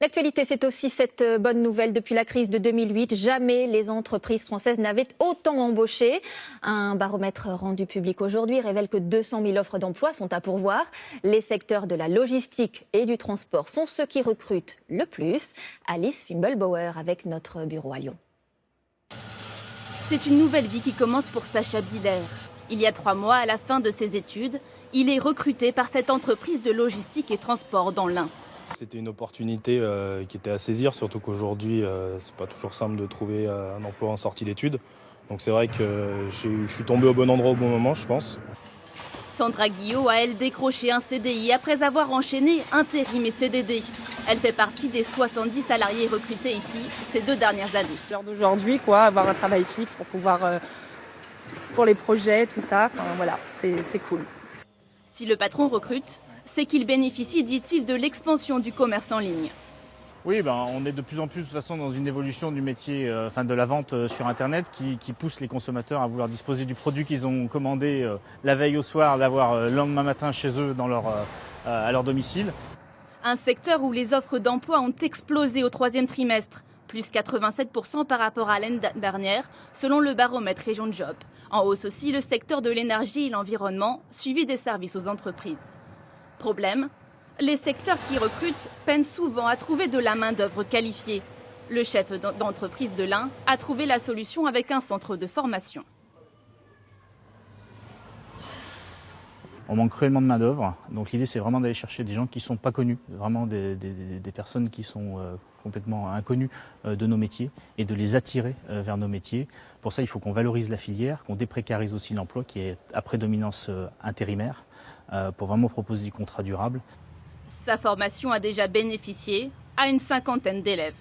L'actualité, c'est aussi cette bonne nouvelle. Depuis la crise de 2008, jamais les entreprises françaises n'avaient autant embauché. Un baromètre rendu public aujourd'hui révèle que 200 000 offres d'emploi sont à pourvoir. Les secteurs de la logistique et du transport sont ceux qui recrutent le plus. Alice Fimbelbauer avec notre bureau à Lyon. C'est une nouvelle vie qui commence pour Sacha Biller. Il y a 3 mois, à la fin de ses études, il est recruté par cette entreprise de logistique et transport dans l'Ain. C'était une opportunité qui était à saisir, surtout qu'aujourd'hui, c'est pas toujours simple de trouver un emploi en sortie d'études. Donc c'est vrai que je suis tombé au bon endroit au bon moment, je pense. Sandra Guillot a, elle, décroché un CDI après avoir enchaîné intérim et CDD. Elle fait partie des 70 salariés recrutés ici ces 2 dernières années. C'est l'heure d'aujourd'hui, avoir un travail fixe pour pouvoir, pour les projets, tout ça, voilà, c'est cool. Si le patron recrute, c'est qu'il bénéficie, dit-il, de l'expansion du commerce en ligne. Oui, on est de plus en plus de toute façon dans une évolution du métier, de la vente sur Internet qui pousse les consommateurs à vouloir disposer du produit qu'ils ont commandé la veille au soir, l'avoir le lendemain matin chez eux à leur domicile. Un secteur où les offres d'emploi ont explosé au 3e trimestre, plus 87% par rapport à l'année dernière, selon le baromètre Région Job. En hausse aussi le secteur de l'énergie et l'environnement, suivi des services aux entreprises. Problème, les secteurs qui recrutent peinent souvent à trouver de la main-d'œuvre qualifiée. Le chef d'entreprise de l'Ain a trouvé la solution avec un centre de formation. On manque cruellement de main-d'œuvre, donc l'idée c'est vraiment d'aller chercher des gens qui ne sont pas connus, vraiment des personnes qui sont complètement inconnues de nos métiers et de les attirer vers nos métiers. Pour ça, il faut qu'on valorise la filière, qu'on déprécarise aussi l'emploi qui est à prédominance intérimaire pour vraiment proposer du contrat durable. Sa formation a déjà bénéficié à une 50aine d'élèves.